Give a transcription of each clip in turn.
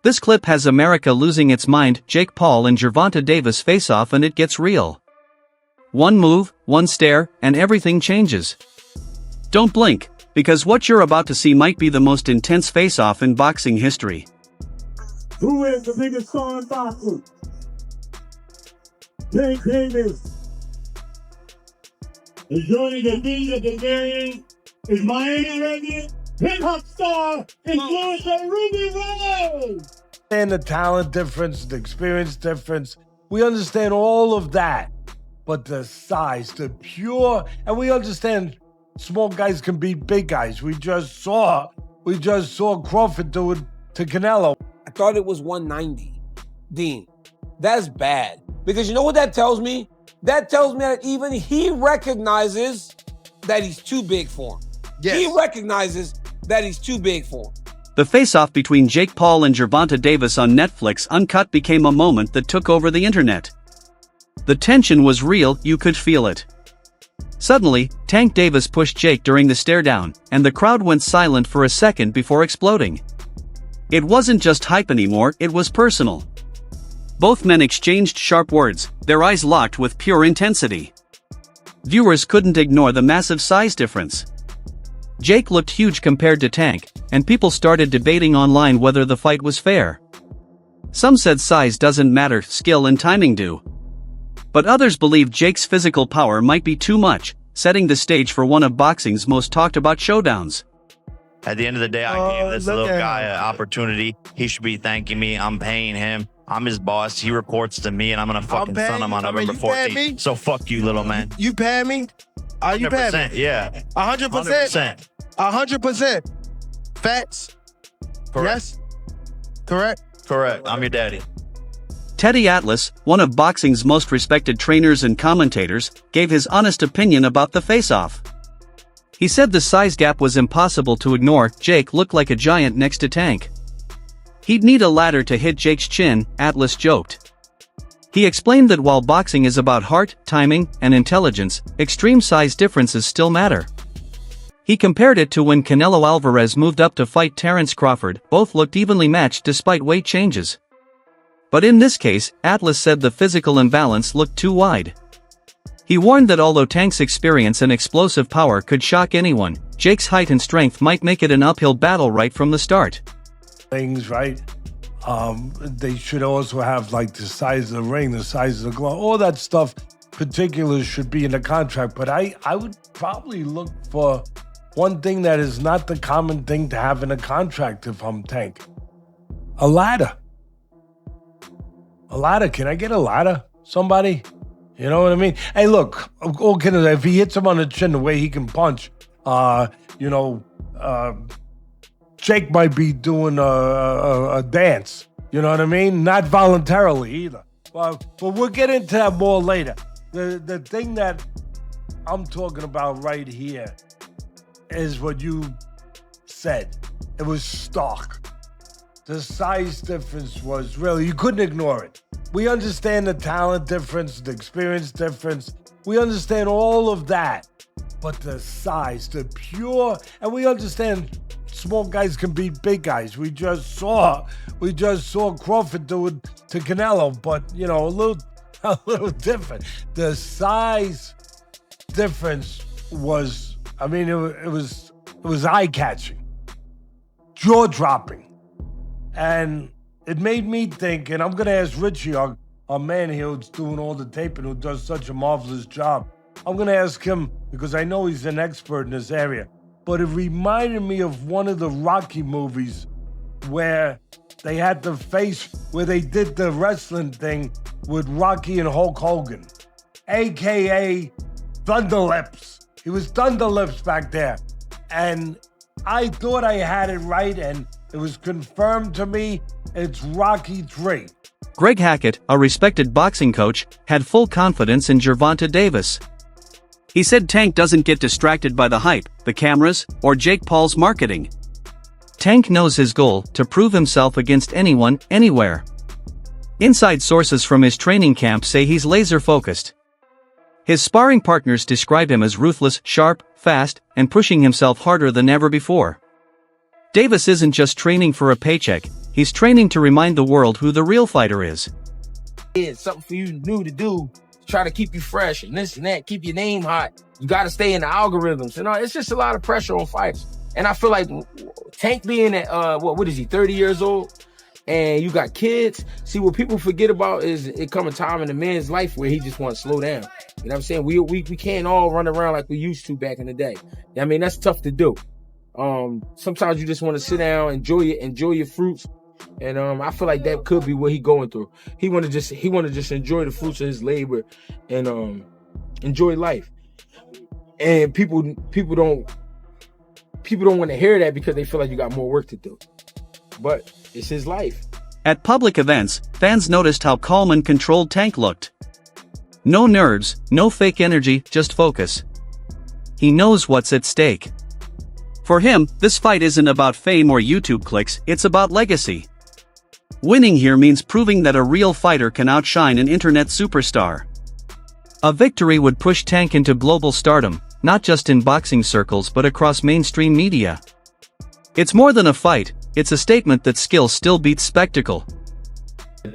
This clip has America losing its mind. Jake Paul and Gervonta Davis face off and it gets real. One move, one stare, and everything changes. Don't blink, because what you're about to see might be the most intense face-off in boxing history. Who is the biggest star in boxing? Jake Davis. And joining the beat of the game is Miami legend, hip-hop star, influencer Ruby Ray. And the talent difference, the experience difference, we understand all of that. But the size, the pure, and we understand small guys can beat big guys. We just saw Crawford do it to Canelo. I thought it was 190. Dean, that's bad. Because you know what that tells me? That tells me that even he recognizes that he's too big for him. Yes. He recognizes that he's too big for him. The face-off between Jake Paul and Gervonta Davis on Netflix Uncut became a moment that took over the internet. The tension was real, you could feel it. Suddenly, Tank Davis pushed Jake during the stare-down, and the crowd went silent for a second before exploding. It wasn't just hype anymore, it was personal. Both men exchanged sharp words, their eyes locked with pure intensity. Viewers couldn't ignore the massive size difference. Jake looked huge compared to Tank, and people started debating online whether the fight was fair. Some said size doesn't matter, skill and timing do. But others believed Jake's physical power might be too much, setting the stage for one of boxing's most talked about showdowns. At the end of the day, I gave this little guy an opportunity. He should be thanking me. I'm paying him. I'm his boss. He reports to me, and I'm gonna fucking son him on November 14th. So fuck you, little man. You paying me? Are you paying me? Yeah. 100%. 100%. Facts? Correct. Yes? Correct? Correct. I'm your daddy. Teddy Atlas, one of boxing's most respected trainers and commentators, gave his honest opinion about the face-off. He said the size gap was impossible to ignore. Jake looked like a giant next to Tank. He'd need a ladder to hit Jake's chin, Atlas joked. He explained that while boxing is about heart, timing, and intelligence, extreme size differences still matter. He compared it to when Canelo Alvarez moved up to fight Terence Crawford. Both looked evenly matched despite weight changes. But in this case, Atlas said the physical imbalance looked too wide. He warned that although Tank's experience and explosive power could shock anyone, Jake's height and strength might make it an uphill battle right from the start. Things, right? They should also have like the size of the ring, the size of the glove, all that stuff. Particulars should be in the contract, but I would probably look for one thing that is not the common thing to have in a contract if I'm Tank. A ladder. A ladder. Can I get a ladder? Somebody? You know what I mean? Hey, look, if he hits him on the chin the way he can punch, Jake might be doing a dance. You know what I mean? Not voluntarily either. But we'll get into that more later. The thing that I'm talking about right here is what you said. It was stark. The size difference was really, you couldn't ignore it. We understand the talent difference, the experience difference. We understand all of that. But the size, the pure, and we understand small guys can beat big guys. We just saw Crawford do it to Canelo, but a little different. The size difference was, it was eye-catching, jaw-dropping. And it made me think, and I'm going to ask Richie, our man here who's doing all the taping, who does such a marvelous job. I'm going to ask him, because I know he's an expert in this area, but it reminded me of one of the Rocky movies where they had where they did the wrestling thing with Rocky and Hulk Hogan, a.k.a. Thunderlips. He was Thunderlips back there. And I thought I had it right, and it was confirmed to me. It's Rocky 3. Greg Hackett, a respected boxing coach, had full confidence in Gervonta Davis. He said Tank doesn't get distracted by the hype, the cameras, or Jake Paul's marketing. Tank knows his goal: to prove himself against anyone, anywhere. Inside sources from his training camp say he's laser-focused. His sparring partners describe him as ruthless, sharp, fast, and pushing himself harder than ever before. Davis isn't just training for a paycheck, he's training to remind the world who the real fighter is. It's something for you new to do, try to keep you fresh and this and that, keep your name hot. You got to stay in the algorithms. It's just a lot of pressure on fighters. And I feel like Tank being at, what is he, 30 years old? And you got kids. See, what people forget about is it come a time in a man's life where he just wants to slow down. You know what I'm saying? We can't all run around like we used to back in the day. I mean, that's tough to do. Sometimes you just want to sit down, enjoy your fruits. And I feel like that could be what he going through. He want to just enjoy the fruits of his labor and enjoy life. And people don't want to hear that because they feel like you got more work to do. But it's his life. At public events, fans noticed how calm and controlled Tank looked. No nerves, no fake energy, just focus. He knows what's at stake. For him, this fight isn't about fame or YouTube clicks, it's about legacy. Winning here means proving that a real fighter can outshine an internet superstar. A victory would push Tank into global stardom, not just in boxing circles but across mainstream media. It's more than a fight, it's a statement that skill still beats spectacle.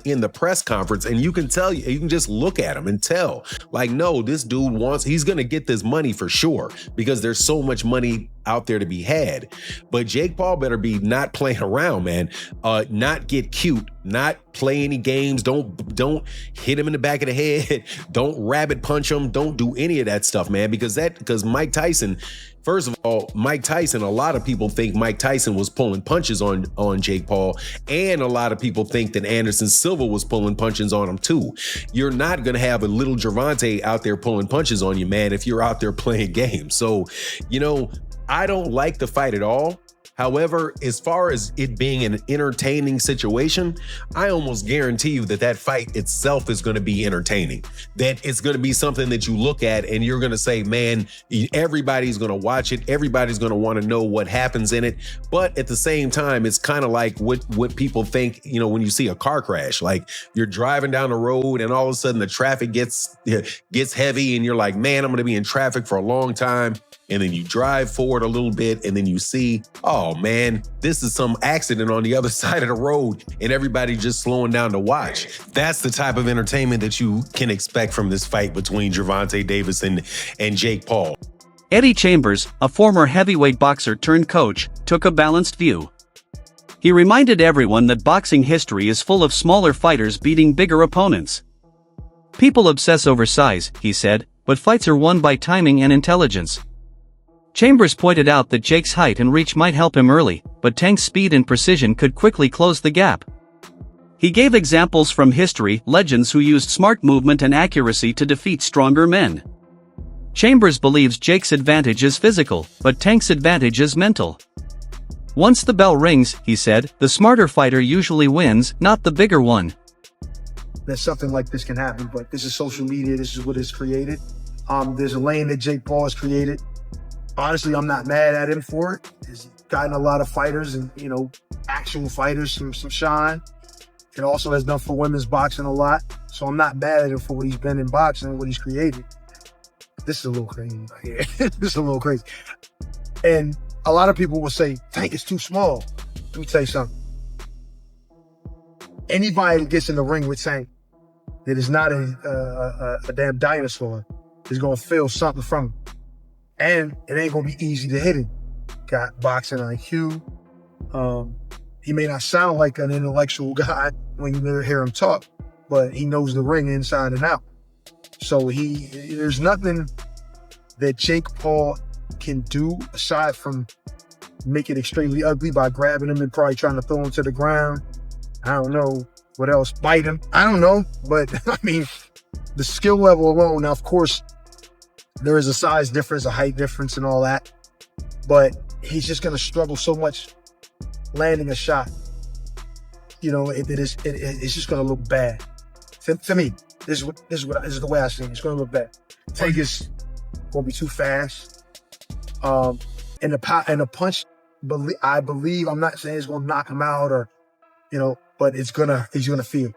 In the press conference, and you can just look at him and tell, like, no, this dude he's gonna get this money for sure, because there's so much money out there to be had. But Jake Paul better be not playing around, man. Not get cute, not play any games, don't hit him in the back of the head, don't rabbit punch him, don't do any of that stuff, man, because Mike Tyson, first of all, a lot of people think Mike Tyson was pulling punches on Jake Paul, and a lot of people think that Anderson Silva was pulling punches on him too. You're not going to have a little Gervonta out there pulling punches on you, man, if you're out there playing games. So, I don't like the fight at all. However, as far as it being an entertaining situation, I almost guarantee you that fight itself is going to be entertaining. That it's going to be something that you look at and you're going to say, man, everybody's going to watch it. Everybody's going to want to know what happens in it. But at the same time, it's kind of like what people think, when you see a car crash, like you're driving down the road and all of a sudden the traffic gets heavy and you're like, man, I'm going to be in traffic for a long time. And then you drive forward a little bit and then you see, oh man, this is some accident on the other side of the road and everybody just slowing down to watch. That's the type of entertainment that you can expect from this fight between Gervonta Davis and Jake Paul. Eddie Chambers, a former heavyweight boxer turned coach, took a balanced view. He reminded everyone that boxing history is full of smaller fighters beating bigger opponents. People obsess over size, he said, but fights are won by timing and intelligence. Chambers pointed out that Jake's height and reach might help him early, but Tank's speed and precision could quickly close the gap. He gave examples from history, legends who used smart movement and accuracy to defeat stronger men. Chambers believes Jake's advantage is physical, but Tank's advantage is mental. Once the bell rings, he said, the smarter fighter usually wins, not the bigger one. That something like this can happen, but this is social media, this is what is created. There's a lane that Jake Paul has created. Honestly, I'm not mad at him for it. He's gotten a lot of fighters and, actual fighters some shine. It also has done for women's boxing a lot. So I'm not mad at him for what he's been in boxing and what he's created. This is a little crazy right here. This is a little crazy. And a lot of people will say, Tank is too small. Let me tell you something. Anybody that gets in the ring with Tank that is not a damn dinosaur is going to feel something from him. And it ain't gonna be easy to hit him. Got boxing IQ. He may not sound like an intellectual guy when you hear him talk, but he knows the ring inside and out. So there's nothing that Jake Paul can do aside from make it extremely ugly by grabbing him and probably trying to throw him to the ground. I don't know what else, bite him. I don't know, but I mean, the skill level alone. Now, of course, there is a size difference, a height difference and all that, but he's just going to struggle so much landing a shot. It's just going to look bad. To me, this is the way I see it. It's going to look bad. Tank is going to be too fast. And the punch, I believe, I'm not saying it's going to knock him out or, but he's going to feel.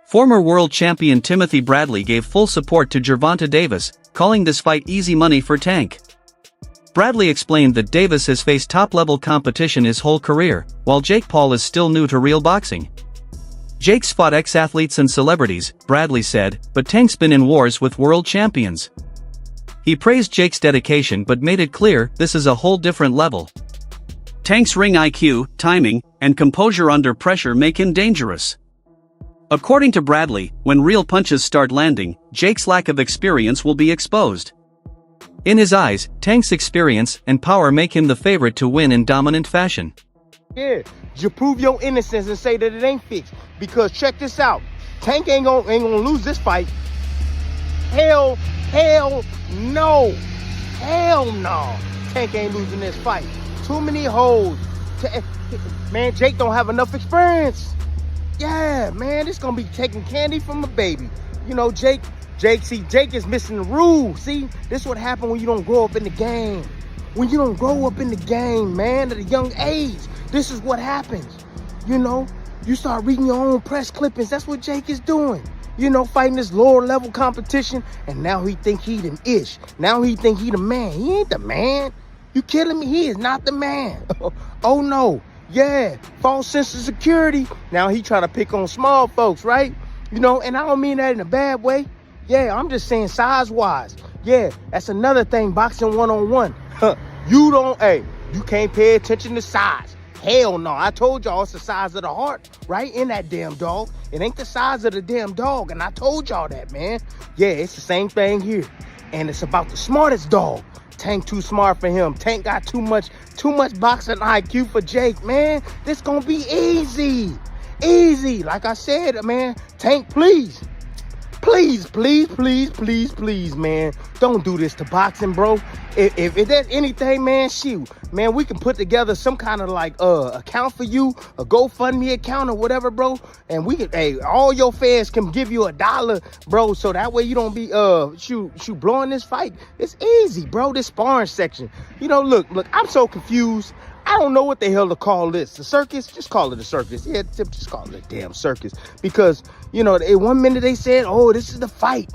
Former world champion Timothy Bradley gave full support to Gervonta Davis, calling this fight easy money for Tank. Bradley explained that Davis has faced top-level competition his whole career, while Jake Paul is still new to real boxing. Jake's fought ex-athletes and celebrities, Bradley said, but Tank's been in wars with world champions. He praised Jake's dedication but made it clear this is a whole different level. Tank's ring IQ, timing, and composure under pressure make him dangerous. According to Bradley, when real punches start landing, Jake's lack of experience will be exposed. In his eyes, Tank's experience and power make him the favorite to win in dominant fashion. Yeah, you prove your innocence and say that it ain't fixed. Because check this out, Tank ain't gonna lose this fight. Hell no. Hell no. Tank ain't losing this fight. Too many holes. Man, Jake don't have enough experience. Yeah, man, this gonna be taking candy from a baby. You know, Jake is missing the rules. See, this is what happened when you don't grow up in the game. When you don't grow up in the game, man, at a young age, this is what happens. You know, you start reading your own press clippings. That's what Jake is doing. You know, fighting this lower level competition, and now he think he the ish. Now he think he the man. He ain't the man. You kidding me? He is not the man. Oh no. Yeah, false sense of security. Now he trying to pick on small folks, right? You know, and I don't mean that in a bad way. Yeah, I'm just saying size-wise. Yeah, that's another thing, boxing one-on-one. You can't pay attention to size. Hell no, I told y'all it's the size of the heart, right? In that damn dog. It ain't the size of the damn dog, and I told y'all that, man. Yeah, it's the same thing here. And it's about the smartest dog. Tank too smart for him. Tank got too much boxing IQ for Jake, man. This gonna be easy. Easy. Like I said, man, Tank, please, man. Don't do this to boxing, bro. If there's anything, man, shoot. Man, we can put together some kind of like account for you, a GoFundMe account or whatever, bro. And we can, all your fans can give you $1, bro. So that way you don't be blowing this fight. It's easy, bro. This sparring section. You know, look, I'm so confused. I don't know what the hell to call this. The circus? Just call it a circus. Yeah, just call it a damn circus. Because, you know, one minute they said, oh, this is the fight.